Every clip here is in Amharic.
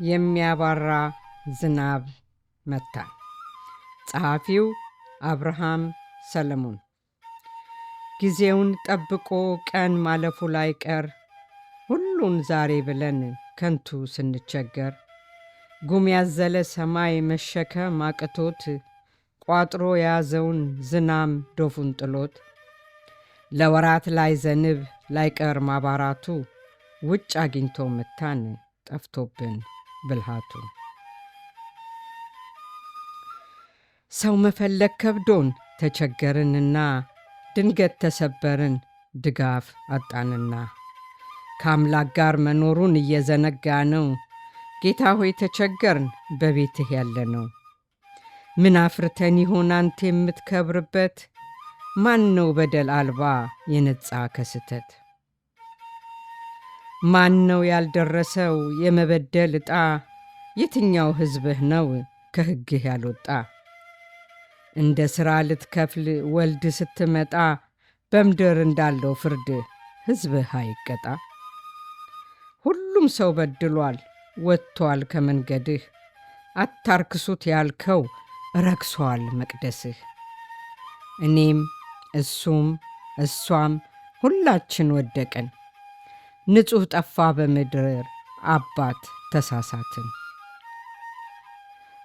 የሚያባራ ዝናብ መታ። ጸሐፊው አብርሃም ሰለሞን። ጊዜውን ጠብቆ ቀን ማለፉ ላይቀር ሁሉን ዛሬ ብለን ከንቱ ስንቸገር ጉም ያዘለ ሰማይ መሸከም አቅቶት ቋጥሮ የያዘውን ዝናብ ዶፉን ጥሎት ለወራት ላይ ዘንብ ላይቀር ማባራቱ ውጭ አግኝቶ መታን ጠፍቶብን ብልሃቱ። ሰው መፈለግ ከብዶን ተቸገርንና ድንገት ተሰበርን ድጋፍ አጣንና ከአምላክ ጋር መኖሩን እየዘነጋ ነው። ጌታ ሆይ ተቸገርን በቤትህ ያለ ነው። ምን አፍርተን ይሆን አንተ የምትከብርበት? ማን ነው በደል አልባ የነጻ ከስተት? ማን ነው ያልደረሰው የመበደል ዕጣ? የትኛው ሕዝብህ ነው ከሕግህ ያልወጣ? እንደ ሥራ ልትከፍል ወልድ ስትመጣ በምድር እንዳለው ፍርድ ሕዝብህ አይቀጣ። ሁሉም ሰው በድሏል ወጥቷል ከመንገድህ፣ አታርክሱት ያልከው ረክሷል መቅደስህ። እኔም እሱም እሷም ሁላችን ወደቅን፣ ንጹሕ ጠፋ በምድር አባት ተሳሳትን።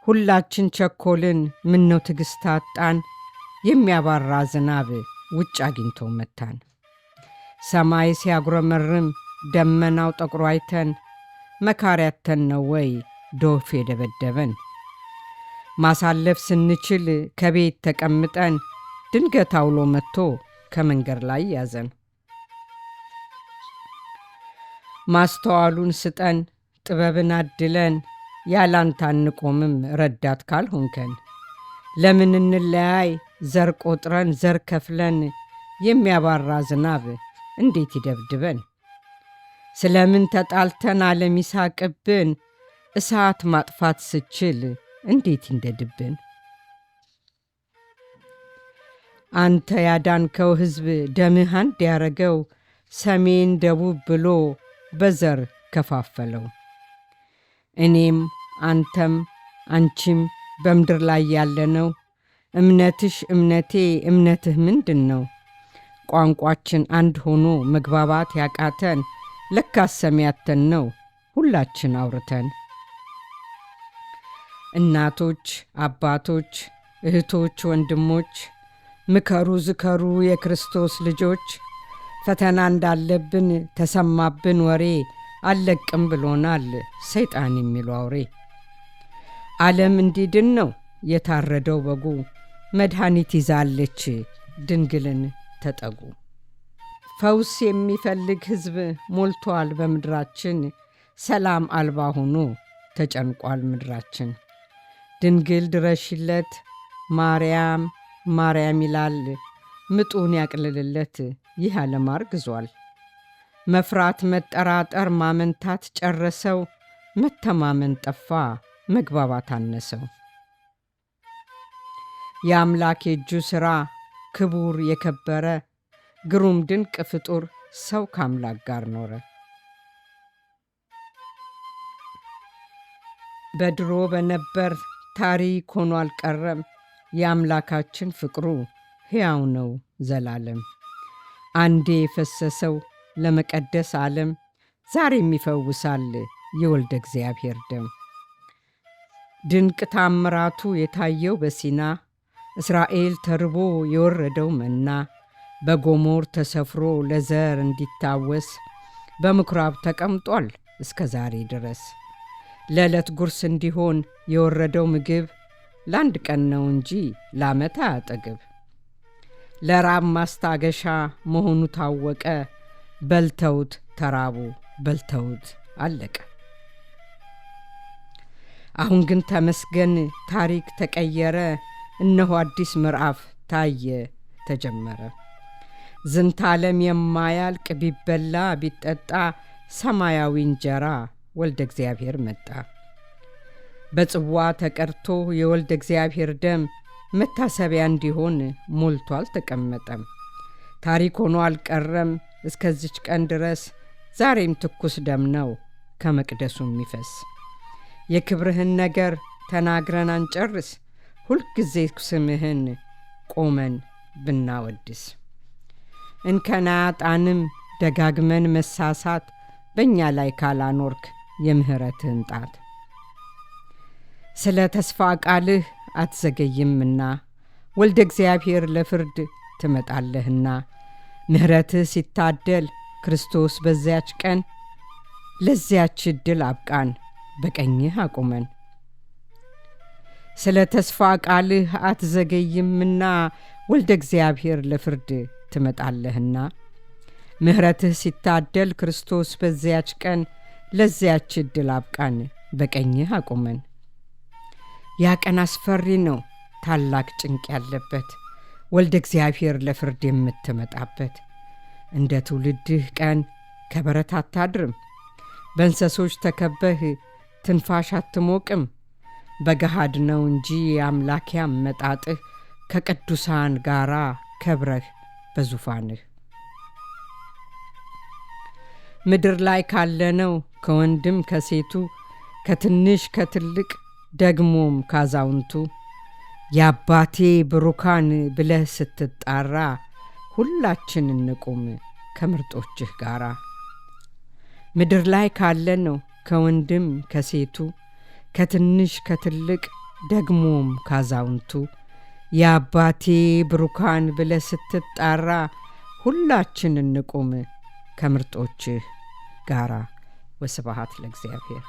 ሁላችን ቸኮልን ምነው ትዕግሥት አጣን፣ የሚያባራ ዝናብ ውጭ አግኝቶ መታን። ሰማይ ሲያጉረመርም ደመናው ጠቁሮ አይተን መካሪያተን ነው ወይ ዶፍ የደበደበን? ማሳለፍ ስንችል ከቤት ተቀምጠን ድንገት አውሎ መጥቶ ከመንገድ ላይ ያዘን። ማስተዋሉን ስጠን ጥበብን አድለን፣ ያላንተ አንቆምም ረዳት ካልሆንከን። ለምን እንለያይ ዘር ቆጥረን ዘር ከፍለን፣ የሚያባራ ዝናብ እንዴት ይደብድበን? ስለምን ተጣልተን ዓለም ይሳቅብን፣ እሳት ማጥፋት ስችል እንዴት ይንደድብን? አንተ ያዳንከው ሕዝብ ደምህ አንድ ያረገው፣ ሰሜን ደቡብ ብሎ በዘር ከፋፈለው። እኔም አንተም አንቺም በምድር ላይ ያለነው፣ እምነትሽ እምነቴ እምነትህ ምንድን ነው? ቋንቋችን አንድ ሆኖ መግባባት ያቃተን፣ ለካስ ሰሚያተን ነው ሁላችን አውርተን። እናቶች አባቶች እህቶች ወንድሞች፣ ምከሩ ዝከሩ የክርስቶስ ልጆች። ፈተና እንዳለብን ተሰማብን ወሬ፣ አልለቅም ብሎናል ሰይጣን የሚሉ አውሬ። ዓለም እንዲድን ነው የታረደው በጉ፣ መድኃኒት ይዛለች ድንግልን ተጠጉ። ፈውስ የሚፈልግ ሕዝብ ሞልቷል በምድራችን፣ ሰላም አልባ ሆኖ ተጨንቋል ምድራችን። ድንግል ድረሽለት ማርያም ማርያም ይላል፣ ምጡን ያቅልልለት ይህ ዓለም አርግዟል። መፍራት መጠራጠር ማመንታት ጨረሰው፣ መተማመን ጠፋ መግባባት አነሰው። የአምላክ የእጁ ሥራ ክቡር የከበረ፣ ግሩም ድንቅ ፍጡር ሰው ከአምላክ ጋር ኖረ። በድሮ በነበር ታሪክ ሆኖ አልቀረም፣ የአምላካችን ፍቅሩ ሕያው ነው ዘላለም። አንዴ የፈሰሰው ለመቀደስ ዓለም፣ ዛሬም ይፈውሳል የወልደ እግዚአብሔር ደም። ድንቅ ታምራቱ የታየው በሲና፣ እስራኤል ተርቦ የወረደው መና፣ በጎሞር ተሰፍሮ ለዘር እንዲታወስ፣ በምኵራብ ተቀምጧል እስከ ዛሬ ድረስ። ለዕለት ጉርስ እንዲሆን የወረደው ምግብ፣ ለአንድ ቀን ነው እንጂ ለዓመት አያጠግብ። ለራብ ማስታገሻ መሆኑ ታወቀ፣ በልተውት ተራቡ በልተውት አለቀ። አሁን ግን ተመስገን ታሪክ ተቀየረ፣ እነሆ አዲስ ምዕራፍ ታየ ተጀመረ። ዝንተ ዓለም የማያልቅ ቢበላ ቢጠጣ፣ ሰማያዊ እንጀራ ወልደ እግዚአብሔር መጣ። በጽዋ ተቀድቶ የወልደ እግዚአብሔር ደም፣ መታሰቢያ እንዲሆን ሞልቶ አልተቀመጠም። ታሪክ ሆኖ አልቀረም እስከዚች ቀን ድረስ፣ ዛሬም ትኩስ ደም ነው ከመቅደሱ የሚፈስ። የክብርህን ነገር ተናግረን አንጨርስ፣ ሁልጊዜ ስምህን ቆመን ብናወድስ። እንከን አያጣንም ደጋግመን መሳሳት፣ በእኛ ላይ ካላኖርክ የምህረትህን ጣት። ስለ ተስፋ ቃልህ አትዘገይምና ወልደ እግዚአብሔር ለፍርድ ትመጣለህና፣ ምህረትህ ሲታደል ክርስቶስ በዚያች ቀን፣ ለዚያች ዕድል አብቃን በቀኝህ አቁመን። ስለ ተስፋ ቃልህ አትዘገይምና ወልደ እግዚአብሔር ለፍርድ ትመጣለህና፣ ምህረትህ ሲታደል ክርስቶስ በዚያች ቀን፣ ለዚያች ዕድል አብቃን በቀኝህ አቁመን። ያ ቀን አስፈሪ ነው ታላቅ ጭንቅ ያለበት፣ ወልደ እግዚአብሔር ለፍርድ የምትመጣበት። እንደ ትውልድህ ቀን ከበረት አታድርም፣ በእንሰሶች ተከበህ ትንፋሽ አትሞቅም። በገሃድ ነው እንጂ አምላክ አመጣጥህ፣ ከቅዱሳን ጋራ ከብረህ በዙፋንህ። ምድር ላይ ካለነው ከወንድም ከሴቱ፣ ከትንሽ ከትልቅ ደግሞም ካዛውንቱ፣ የአባቴ ብሩካን ብለህ ስትጣራ፣ ሁላችን እንቁም ከምርጦችህ ጋራ። ምድር ላይ ካለነው ከወንድም ከሴቱ፣ ከትንሽ ከትልቅ ደግሞም ካዛውንቱ፣ የአባቴ ብሩካን ብለህ ስትጣራ፣ ሁላችን እንቁም ከምርጦችህ ጋራ። ወስብሐት ለእግዚአብሔር።